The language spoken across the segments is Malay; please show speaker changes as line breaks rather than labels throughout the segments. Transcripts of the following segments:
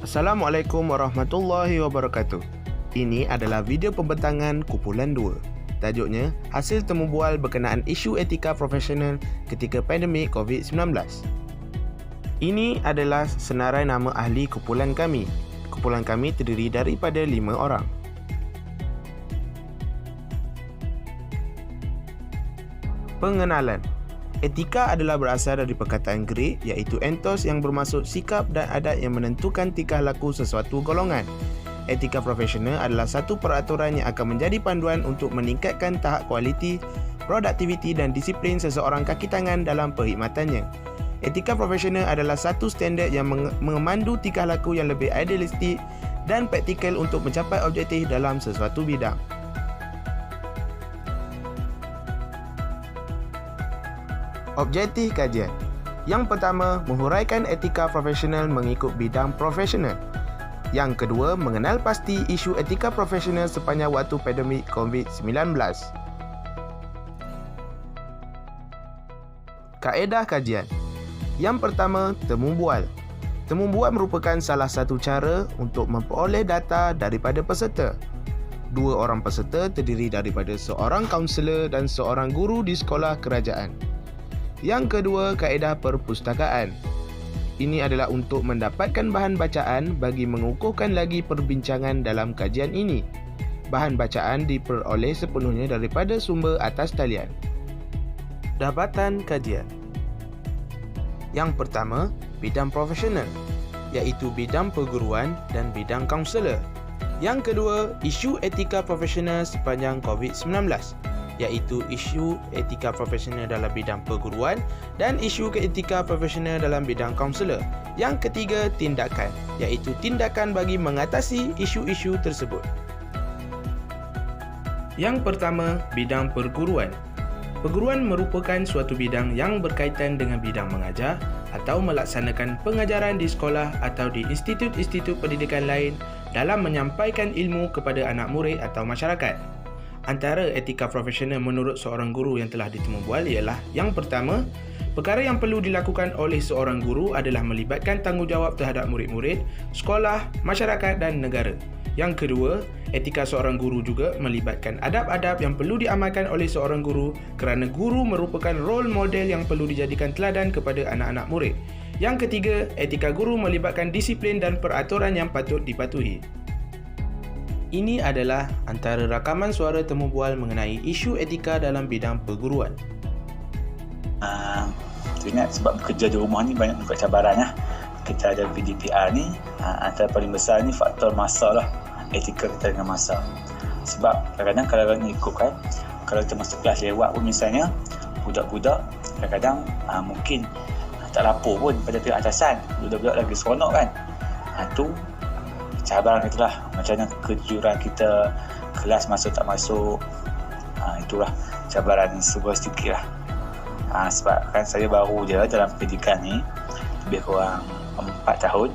Assalamualaikum warahmatullahi wabarakatuh. Ini adalah video pembentangan kumpulan 2. Tajuknya, hasil temu bual berkenaan isu etika profesional ketika pandemik COVID-19. Ini adalah senarai nama ahli kumpulan kami. Kumpulan kami terdiri daripada 5 orang. Pengenalan. Etika adalah berasal dari perkataan Grik iaitu ethos yang bermaksud sikap dan adat yang menentukan tingkah laku sesuatu golongan. Etika profesional adalah satu peraturan yang akan menjadi panduan untuk meningkatkan tahap kualiti, produktiviti dan disiplin seseorang kaki tangan dalam perkhidmatannya. Etika profesional adalah satu standard yang memandu tingkah laku yang lebih idealistik dan praktikal untuk mencapai objektif dalam sesuatu bidang. Objektif kajian. Yang pertama, menghuraikan etika profesional mengikut bidang profesional. Yang kedua, mengenal pasti isu etika profesional sepanjang waktu pandemik COVID-19. Kaedah kajian. Yang pertama, temu bual. Temu bual merupakan salah satu cara untuk memperoleh data daripada peserta. 2 orang peserta terdiri daripada seorang kaunselor dan seorang guru di sekolah kerajaan. Yang kedua, kaedah perpustakaan. Ini adalah untuk mendapatkan bahan bacaan bagi mengukuhkan lagi perbincangan dalam kajian ini. Bahan bacaan diperoleh sepenuhnya daripada sumber atas talian. Dapatan kajian. Yang pertama, bidang profesional, iaitu bidang perguruan dan bidang kaunselor. Yang kedua, isu etika profesional sepanjang COVID-19. Iaitu isu etika profesional dalam bidang perguruan dan isu etika profesional dalam bidang kaunselor. Yang ketiga, tindakan, iaitu tindakan bagi mengatasi isu-isu tersebut. Yang pertama, bidang perguruan. Perguruan merupakan suatu bidang yang berkaitan dengan bidang mengajar atau melaksanakan pengajaran di sekolah atau di institut-institut pendidikan lain dalam menyampaikan ilmu kepada anak murid atau masyarakat. Antara etika profesional menurut seorang guru yang telah ditemu bual ialah yang pertama, perkara yang perlu dilakukan oleh seorang guru adalah melibatkan tanggungjawab terhadap murid-murid, sekolah, masyarakat dan negara. Yang kedua, etika seorang guru juga melibatkan adab-adab yang perlu diamalkan oleh seorang guru kerana guru merupakan role model yang perlu dijadikan teladan kepada anak-anak murid. Yang ketiga, etika guru melibatkan disiplin dan peraturan yang patut dipatuhi. Ini adalah antara rakaman suara temu bual mengenai isu etika dalam bidang perguruan.
Ingat sebab bekerja di rumah ni banyak juga cabaran lah. Kita ada PDPR ni, antara paling besar ni faktor masa lah, etika kita dengan masa. Sebab kadang-kadang kalau nak ikut kan, kalau kita masuk kelas lewat pun misalnya, budak-budak kadang-kadang mungkin tak lapor pun pada pihak atasan, budak-budak lagi seronok kan. Itu cabaran itulah, macam mana kejuran kita, kelas masuk tak masuk, itulah cabaran sebuah sedikit lah. Sebab kan saya baru je dalam pendidikan ni, lebih kurang 4 tahun,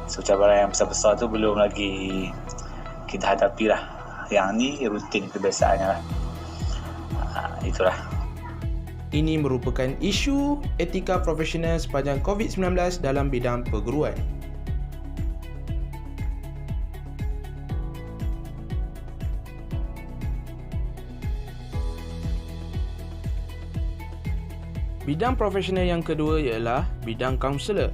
so cabaran yang besar-besar tu belum lagi kita hadapi lah. Yang ni rutin kebiasaannya lah. Itulah.
Ini merupakan isu etika profesional sepanjang COVID-19 dalam bidang perguruan. Bidang profesional yang kedua ialah bidang kaunselor.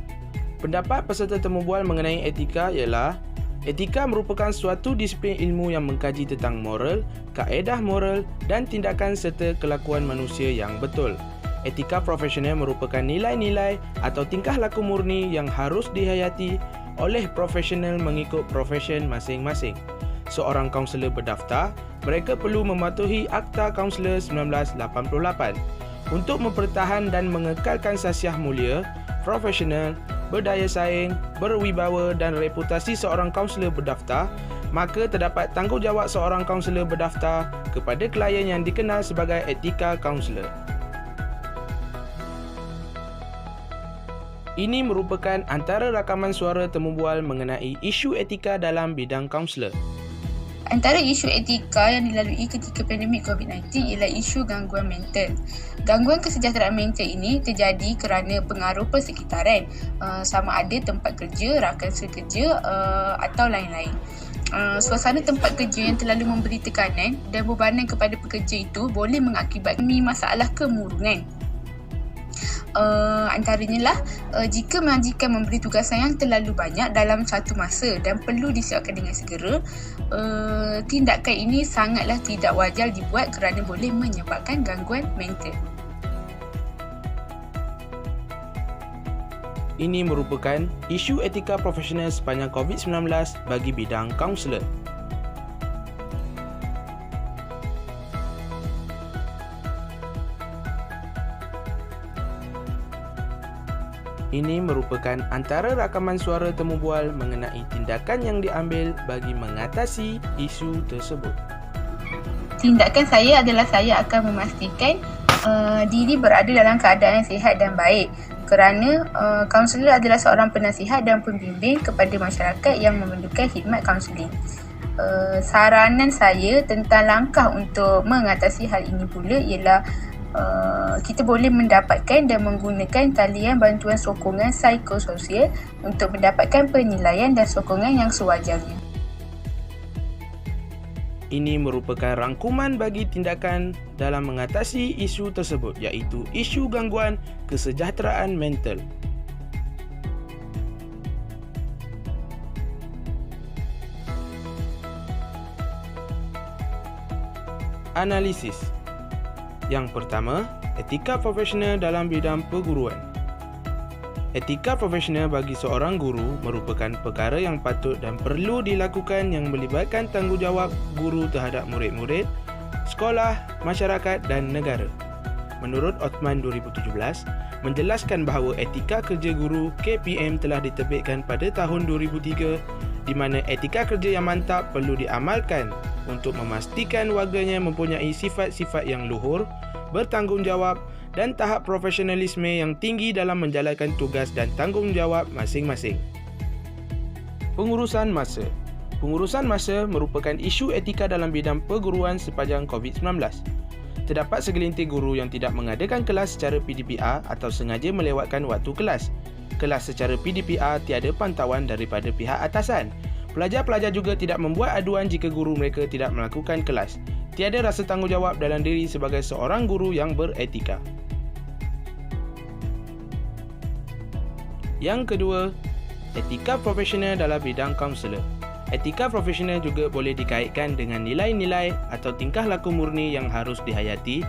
Pendapat peserta temu bual mengenai etika ialah etika merupakan suatu disiplin ilmu yang mengkaji tentang moral, kaedah moral dan tindakan serta kelakuan manusia yang betul. Etika profesional merupakan nilai-nilai atau tingkah laku murni yang harus dihayati oleh profesional mengikut profesion masing-masing. Seorang kaunselor berdaftar, mereka perlu mematuhi Akta Kaunselor 1988. Untuk mempertahan dan mengekalkan sasiah mulia, profesional, berdaya saing, berwibawa dan reputasi seorang kaunselor berdaftar, maka terdapat tanggungjawab seorang kaunselor berdaftar kepada klien yang dikenal sebagai etika kaunselor. Ini merupakan antara rakaman suara temu bual mengenai isu etika dalam bidang kaunselor.
Antara isu etika yang dilalui ketika pandemik COVID-19 ialah isu gangguan mental. Gangguan kesejahteraan mental ini terjadi kerana pengaruh persekitaran, sama ada tempat kerja, rakan sekerja atau lain-lain. Suasana tempat kerja yang terlalu memberi tekanan dan bebanan kepada pekerja itu boleh mengakibatkan masalah kemurungan. Antaranya lah jika majikan memberi tugasan yang terlalu banyak dalam satu masa dan perlu disiapkan dengan segera, tindakan ini sangatlah tidak wajar dibuat kerana boleh menyebabkan gangguan mental.
Ini merupakan isu etika profesional sepanjang COVID-19 bagi bidang kaunselor. Ini merupakan antara rakaman suara temu bual mengenai tindakan yang diambil bagi mengatasi isu tersebut.
Tindakan saya adalah saya akan memastikan diri berada dalam keadaan yang sihat dan baik kerana kaunselor adalah seorang penasihat dan pembimbing kepada masyarakat yang memerlukan khidmat kaunseling. Saranan saya tentang langkah untuk mengatasi hal ini pula ialah kita boleh mendapatkan dan menggunakan talian bantuan sokongan psikososial untuk mendapatkan penilaian dan sokongan yang sewajarnya.
Ini merupakan rangkuman bagi tindakan dalam mengatasi isu tersebut, iaitu isu gangguan kesejahteraan mental. Analisis. Yang pertama, etika profesional dalam bidang perguruan. Etika profesional bagi seorang guru merupakan perkara yang patut dan perlu dilakukan yang melibatkan tanggungjawab guru terhadap murid-murid, sekolah, masyarakat dan negara. Menurut Othman 2017, menjelaskan bahawa etika kerja guru KPM telah diterbitkan pada tahun 2003 di mana etika kerja yang mantap perlu diamalkan untuk memastikan warganya mempunyai sifat-sifat yang luhur, bertanggungjawab dan tahap profesionalisme yang tinggi dalam menjalankan tugas dan tanggungjawab masing-masing. Pengurusan masa. Pengurusan masa merupakan isu etika dalam bidang perguruan sepanjang COVID-19. Terdapat segelintir guru yang tidak mengadakan kelas secara PDPR atau sengaja melewatkan waktu kelas. Kelas secara PDPR tiada pantauan daripada pihak atasan. Pelajar-pelajar juga tidak membuat aduan jika guru mereka tidak melakukan kelas. Tiada rasa tanggungjawab dalam diri sebagai seorang guru yang beretika. Yang kedua, etika profesional dalam bidang kaunselor. Etika profesional juga boleh dikaitkan dengan nilai-nilai atau tingkah laku murni yang harus dihayati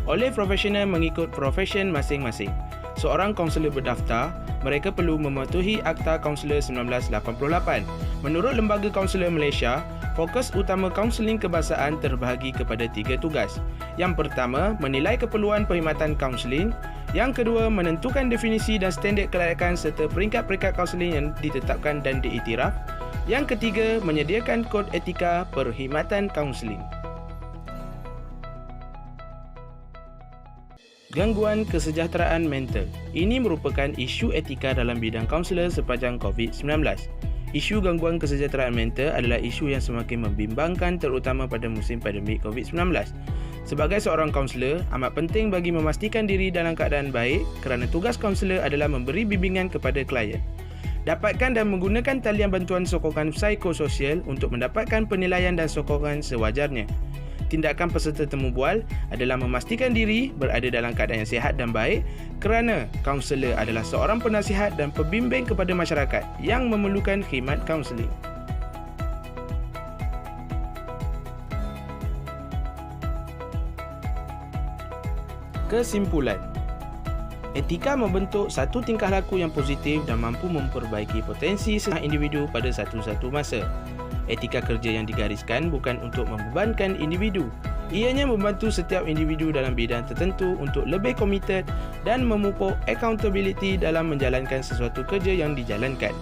oleh profesional mengikut profesion masing-masing. Seorang kaunselor berdaftar, mereka perlu mematuhi Akta Kaunselor 1988. Menurut Lembaga Kaunselor Malaysia, fokus utama kaunseling kebahasaan terbahagi kepada 3 tugas. Yang pertama, menilai keperluan perkhidmatan kaunseling. Yang kedua, menentukan definisi dan standard kelayakan serta peringkat-peringkat kaunseling yang ditetapkan dan diiktiraf. Yang ketiga, menyediakan kod etika perkhidmatan kaunseling. Gangguan kesejahteraan mental. Ini merupakan isu etika dalam bidang kaunselor sepanjang COVID-19. Isu gangguan kesejahteraan mental adalah isu yang semakin membimbangkan terutama pada musim pandemik COVID-19. Sebagai seorang kaunselor, amat penting bagi memastikan diri dalam keadaan baik kerana tugas kaunselor adalah memberi bimbingan kepada klien. Dapatkan dan menggunakan talian bantuan sokongan psikososial untuk mendapatkan penilaian dan sokongan sewajarnya. Tindakan peserta temu bual adalah memastikan diri berada dalam keadaan yang sihat dan baik kerana kaunselor adalah seorang penasihat dan pembimbing kepada masyarakat yang memerlukan khidmat kaunseling. Kesimpulan. Etika membentuk satu tingkah laku yang positif dan mampu memperbaiki potensi setiap individu pada satu-satu masa. Etika kerja yang digariskan bukan untuk membebankan individu. Ianya membantu setiap individu dalam bidang tertentu untuk lebih komited dan memupuk accountability dalam menjalankan sesuatu kerja yang dijalankan.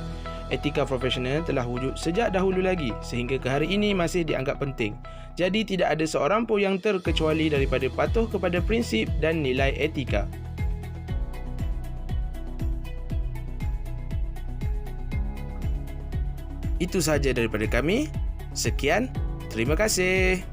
Etika profesional telah wujud sejak dahulu lagi sehingga ke hari ini masih dianggap penting. Jadi tidak ada seorang pun yang terkecuali daripada patuh kepada prinsip dan nilai etika. Itu sahaja daripada kami. Sekian, Terima kasih.